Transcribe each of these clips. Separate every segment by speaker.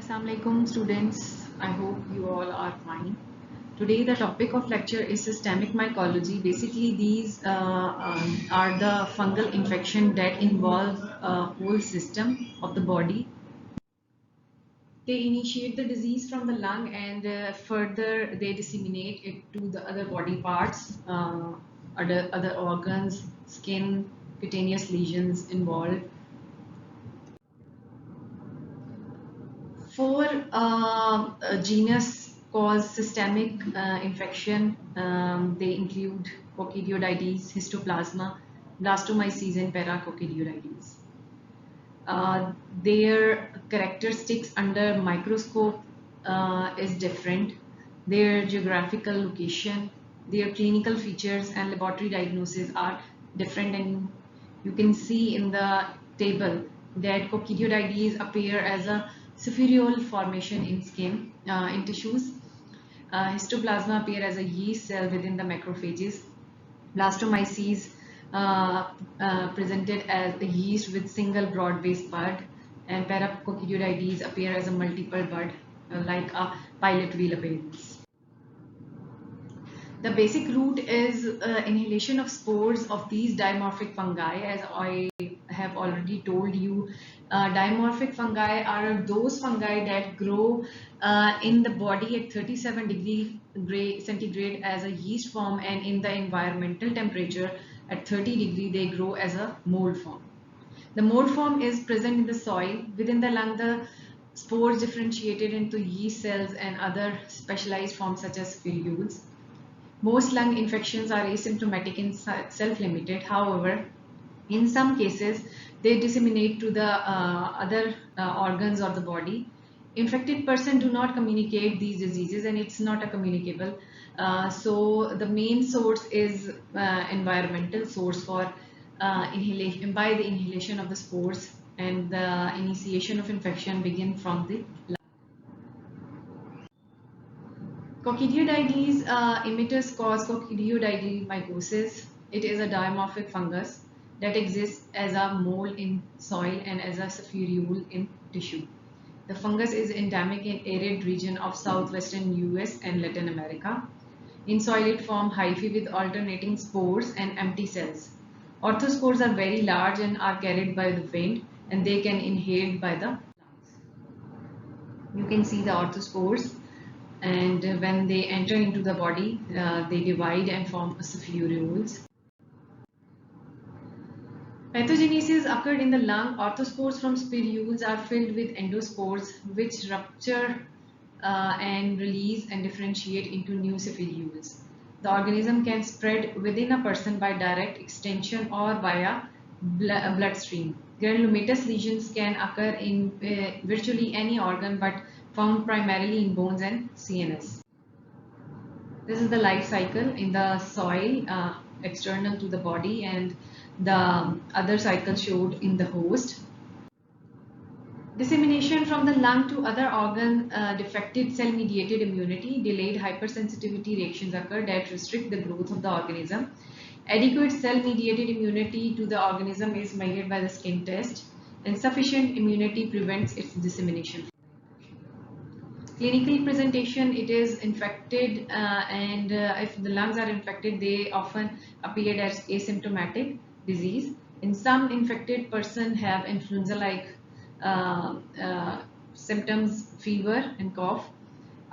Speaker 1: Assalamualaikum students, I hope you all are fine. Today the topic of lecture is systemic mycology. Basically these are the fungal infection that involve a whole system of the body. They initiate the disease from the lung and further they disseminate it to the other body parts, other organs, skin, cutaneous lesions involved. Four genus cause systemic infection. They include coccidioides, histoplasma, blastomyces, and paracoccidioides. Their characteristics under microscope is different. Their geographical location, their clinical features, and laboratory diagnosis are different. And you can see in the table that coccidioides appear as a spheroidal formation in skin, in tissues. Histoplasma appear as a yeast cell within the macrophages. Blastomyces presented as a yeast with single broad-based bud, and paracoccidioides appear as a multiple bud, like a pilot wheel appearance. The basic route is inhalation of spores of these dimorphic fungi. As I have already told you, dimorphic fungi are those fungi that grow in the body at 37 degree centigrade as a yeast form, and in the environmental temperature at 30 degree they grow as a mold form. The mold form is present in the soil. Within the lung, the spores differentiated into yeast cells and other specialized forms such as spherules. Most lung infections are asymptomatic and self-limited. However, in some cases, they disseminate to the other organs of the body. Infected person do not communicate these diseases, and it's not a communicable. So the main source is environmental source for inhalation by the inhalation of the spores, and the initiation of infection begin from the lung. Coccidioides immitus cause coccidioidomycosis. It is a dimorphic fungus that exists as a mold in soil and as a spherule in tissue. The fungus is endemic in arid region of southwestern US and Latin America. In soil it forms hyphae with alternating spores and empty cells. Orthospores are very large and are carried by the wind, and they can inhaled by the lungs. You can see the orthospores, and when they enter into the body, they divide and form spherules. Pathogenesis occurred in the lung. Orthospores from spherules are filled with endospores, which rupture and release and differentiate into new spherules. The organism can spread within a person by direct extension or via bloodstream. Granulomatous lesions can occur in virtually any organ, but found primarily in bones and CNS. This is the life cycle in the soil, external to the body, and the other cycle showed in the host. Dissemination from the lung to other organ, defective cell-mediated immunity, delayed hypersensitivity reactions occur that restrict the growth of the organism. Adequate cell-mediated immunity to the organism is measured by the skin test, and sufficient immunity prevents its dissemination. Clinical presentation, it is infected, and if the lungs are infected, they often appear as asymptomatic disease. In some infected person have influenza-like symptoms, fever and cough.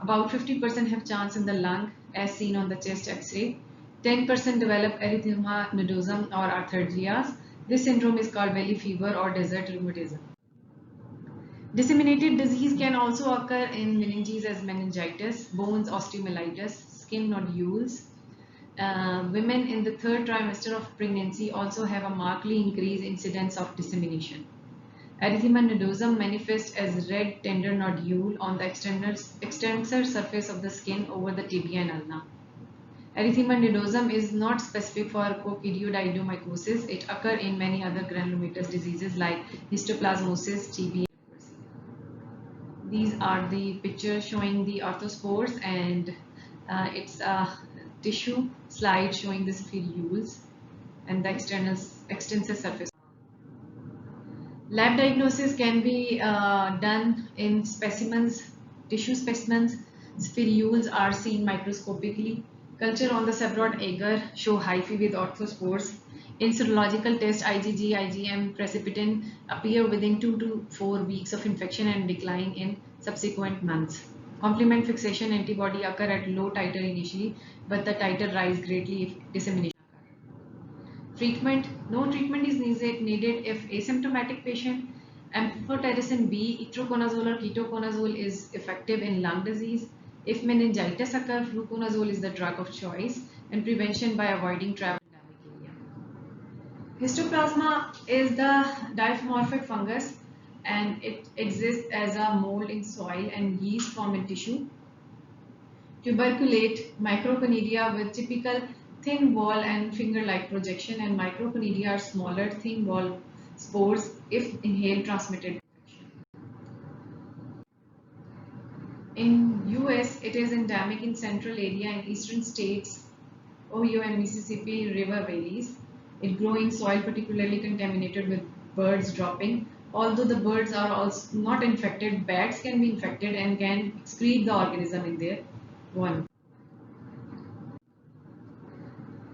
Speaker 1: About 50% have chance in the lung as seen on the chest x-ray. 10% develop erythema nodosum or arthralgias. This syndrome is called valley fever or desert rheumatism. Disseminated disease can also occur in meninges as meningitis, bones osteomyelitis, skin nodules. Women in the third trimester of pregnancy also have a markedly increased incidence of dissemination. Erythema nodosum manifests as red tender nodule on the extensor surface of the skin over the tibia and ulna. Erythema nodosum is not specific for coccidioidomycosis. It occurs in many other granulomatous diseases like histoplasmosis, TB. These are the pictures showing the orthospores, and it's a tissue slide showing the spherules and the extensor surface. Lab diagnosis can be done in specimens, tissue specimens. Spherules are seen microscopically. Culture on the separate agar show hyphae with orthospores. In serological test, IgG, IgM, precipitin appear within 2 to 4 weeks of infection and decline in subsequent months. Complement fixation antibody occur at low titer initially, but the titer rise greatly if dissemination. Treatment, no treatment is needed if asymptomatic patient. Amphotericin B, itraconazole or ketoconazole is effective in lung disease. If meningitis occur, fluconazole is the drug of choice and prevention by avoiding travel in endemic area. Histoplasma is the dimorphic fungus and it exists as a mold in soil and yeast form in tissue. Tuberculate microconidia with typical thin wall and finger-like projection, and microconidia are smaller thin wall spores if inhaled transmitted. In US, it is endemic in central area and eastern states, Ohio and Mississippi River valleys. It grows in soil particularly contaminated with birds dropping. Although the birds are also not infected, bats can be infected and can excrete the organism in their one.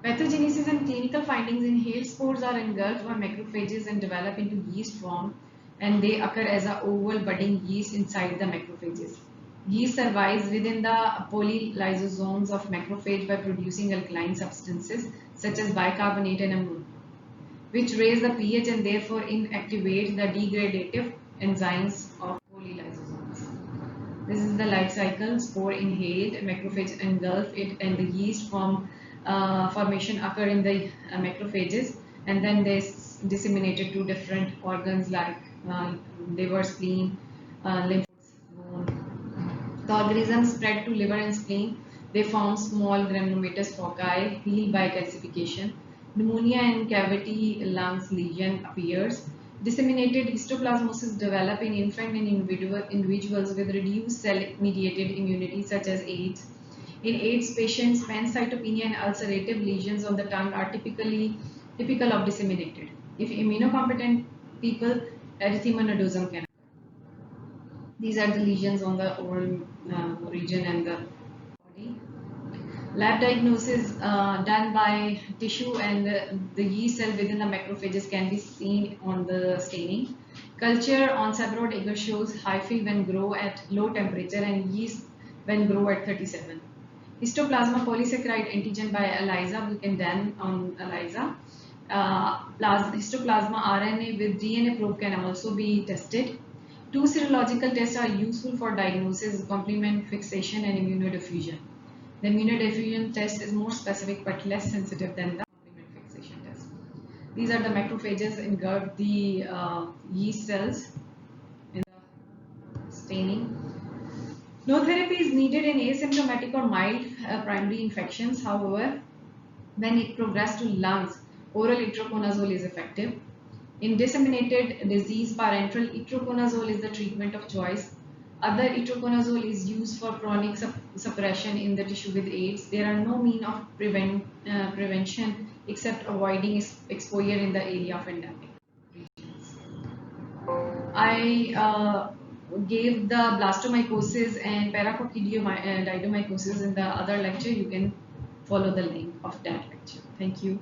Speaker 1: Pathogenesis and clinical findings. Inhaled spores are engulfed by macrophages and develop into yeast form, and they occur as a oval budding yeast inside the macrophages. Yeast survives within the polylysosomes of macrophage by producing alkaline substances such as bicarbonate and ammonia, which raise the pH and therefore inactivate the degradative enzymes of polylysosomes. This is the life cycle. Spore inhaled, macrophage engulf it, and the yeast formation occur in the macrophages, and then they disseminated to different organs like liver, spleen, lymph nodes. The organisms spread to liver and spleen. They form small granulomatous foci, healed by calcification. Pneumonia and cavity lungs lesion appears. Disseminated histoplasmosis develop in infant and individuals with reduced cell-mediated immunity such as AIDS. In AIDS patients, pancytopenia and ulcerative lesions on the tongue are typical of disseminated. If immunocompetent people, erythema nodosum can occur. These are the lesions on the oral region and the body. Lab diagnosis done by tissue and the yeast cell within the macrophages can be seen on the staining. Culture on seborrheic agar shows hyphae when grow at low temperature and yeast when grow at 37. Histoplasma polysaccharide antigen by ELISA, we can done on ELISA. Histoplasma RNA with DNA probe can also be tested. Two serological tests are useful for diagnosis, complement fixation and immunodiffusion. The immunodiffusion test is more specific but less sensitive than the complement fixation test. These are the macrophages engulf the yeast cells in the staining. No therapy is needed in asymptomatic or mild primary infections. However, when it progresses to lungs, oral itraconazole is effective. In disseminated disease, parenteral itraconazole is the treatment of choice. Other itraconazole is used for chronic suppression in the tissue with AIDS. There are no means of prevention except avoiding exposure in the area of endemic regions. I gave the blastomycosis and paracoccidioidomycosis in the other lecture. You can follow the link of that lecture. Thank you.